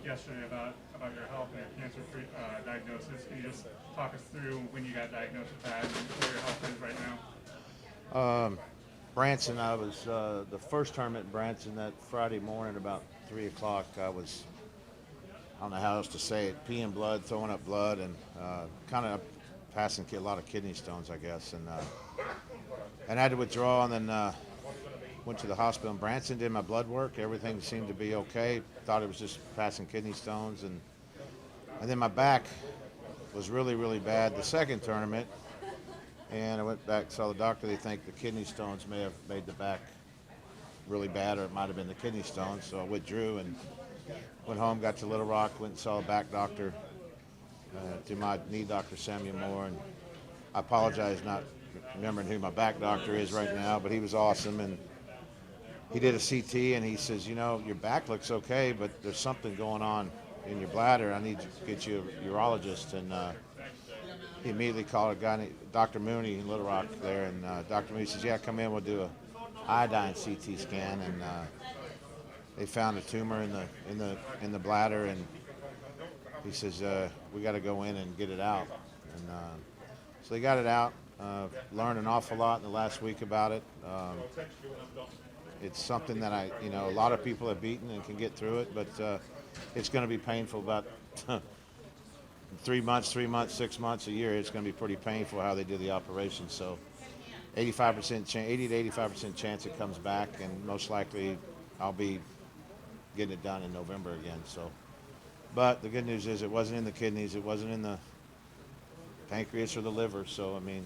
spoke yesterday about your health and your cancer diagnosis. Can you just talk us through when you got diagnosed with that and where your health is right now? Branson, I was the first tournament in Branson that Friday morning about 3 o'clock. I don't know how else to say it, peeing blood, throwing up blood, and kind of passing a lot of kidney stones, I guess. And I had to withdraw, and then went to the hospital in Branson, did my blood work. Everything seemed to be okay. Thought it was just passing kidney stones, and then my back was really, really bad the second tournament. And I went back, saw the doctor. They think the kidney stones may have made the back really bad, or it might have been the kidney stones. So I withdrew and went home, got to Little Rock, went and saw a back doctor, to my knee doctor, Samuel Moore. And I apologize not remembering who my back doctor is right now, but he was awesome. And he did a CT, and he says, your back looks okay, but there's something going on in your bladder. I need to get you a urologist. And he immediately called a guy named Dr. Mooney in Little Rock there, and Dr. Mooney says, "Yeah, come in. We'll do a iodine CT scan." And they found a tumor in the bladder, and he says, "We got to go in and get it out." And so they got it out. Learned an awful lot in the last week about it. It's something that a lot of people have beaten and can get through it, but it's going to be painful about 3 months, 6 months, a year. It's going to be pretty painful how they do the operation. So 85%, 80 to 85% chance it comes back, and most likely I'll be getting it done in November again. So, but the good news is it wasn't in the kidneys, it wasn't in the pancreas or the liver. So I mean,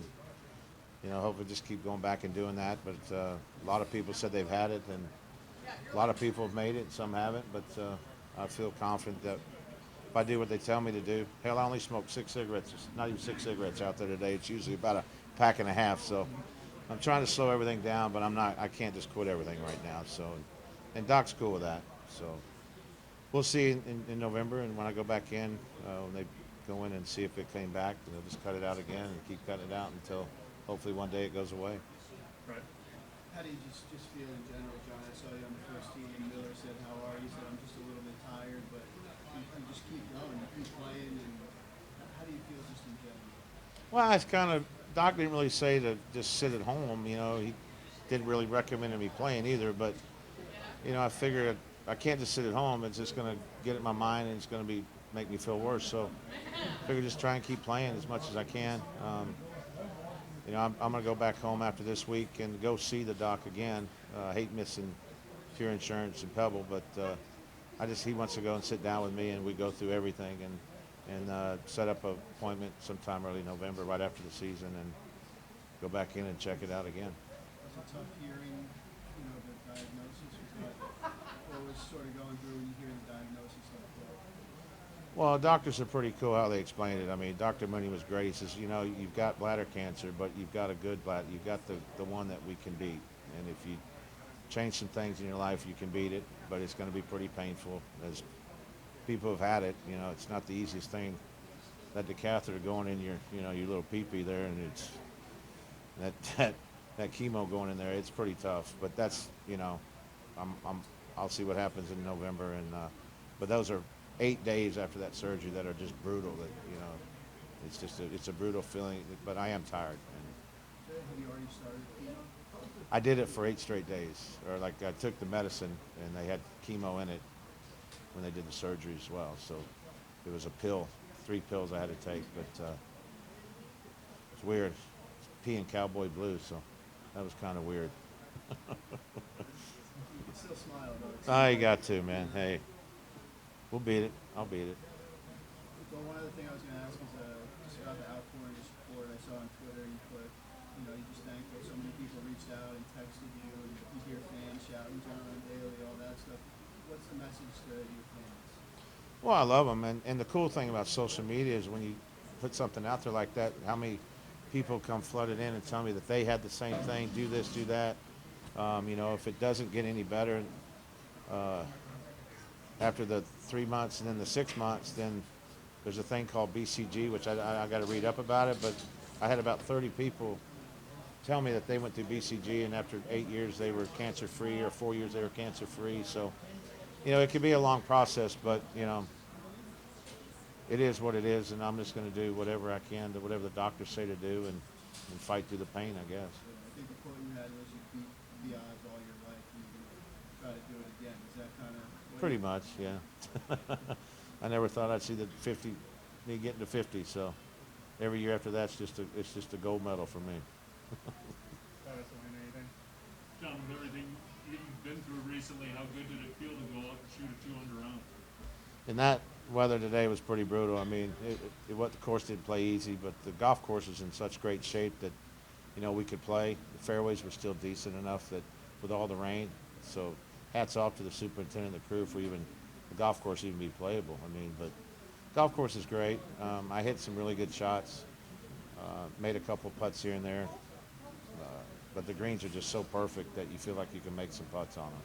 hopefully just keep going back and doing that. But a lot of people said they've had it, and a lot of people have made it, some haven't. But I feel confident that if I do what they tell me to do. Hell, I only smoke 6 cigarettes, not even 6 cigarettes out there today. It's usually about a pack and a half. So I'm trying to slow everything down, but I can't just quit everything right now. So, and Doc's cool with that. So we'll see in November, and when I go back in, when they go in and see if it came back, they'll just cut it out again and keep cutting it out until hopefully one day it goes away. Right. How do you just feel in general, John? I saw you on the first team, and Miller said, "How are you?" He said, "I'm just a little bit tired," but you just keep going, you keep playing, and how do you feel just in general? Well, it's kind of, Doc didn't really say to just sit at home. He didn't really recommend me playing either, but I figured I can't just sit at home. It's just going to get in my mind, and it's going to make me feel worse. So I figured just try and keep playing as much as I can. I'm going to go back home after this week and go see the doc again. I hate missing Pure Insurance and Pebble, but he wants to go and sit down with me, and we go through everything and set up an appointment sometime early November, right after the season, and go back in and check it out again. Was it tough hearing, the diagnosis? What was sort of going through when you hear the diagnosis like that? Well, doctors are pretty cool how they explain it. I mean, Dr. Mooney was great. He says, you've got bladder cancer, but you've got a good bladder. You've got the one that we can beat. And if you change some things in your life, you can beat it, but it's going to be pretty painful. As people have had it, it's not the easiest thing. That the catheter going in your little pee-pee there, and it's that chemo going in there. It's pretty tough. But that's, I'll see what happens in November. And but those are 8 days after that surgery that are just brutal. That it's just it's a brutal feeling. But I am tired. And Have you already started chemo? I did it for 8 straight days, or like I took the medicine, and they had chemo in it when they did the surgery as well. So it was a pill, 3 pills I had to take. But it's weird. Peeing cowboy blues, so that was kind of weird. You can still smile, though. Oh, you got to, man. Hey, we'll beat it. I'll beat it. Well, one other thing I was going to ask is just about the outpouring of support. I saw on Twitter you put, you're just thankful so many people reached out and texted you, and you hear fans shouting John and Daly, all that stuff. What's the message to your fans? Well, I love them, and the cool thing about social media is when you put something out there like that, how many people come flooded in and tell me that they had the same thing, do this, do that. If it doesn't get any better after the 3 months and then the 6 months, then there's a thing called BCG, which I got to read up about it, but I had about 30 people tell me that they went through BCG, and after 8 years they were cancer-free, or 4 years they were cancer-free. So you know, it could be a long process, but you know, it is what it is, and I'm just going to do whatever I can, to whatever the doctors say to do, and fight through the pain, I guess. I think the quote you had was you beat the odds all your life and you're going to try to do it again. Is that kind of Pretty much, yeah. I never thought I'd see me getting to 50, so every year after that's it's just a gold medal for me. That is the win anything. John, with everything you've been through recently, how good did it feel to go out and shoot a 200 round? And that weather today was pretty brutal. I mean, what the course didn't play easy, but the golf course was in such great shape that, you know, we could play. The fairways were still decent enough that with all the rain. So hats off to the superintendent and the crew for the golf course even be playable. I mean, but golf course is great. I hit some really good shots, made a couple putts here and there, but the greens are just so perfect that you feel like you can make some putts on them.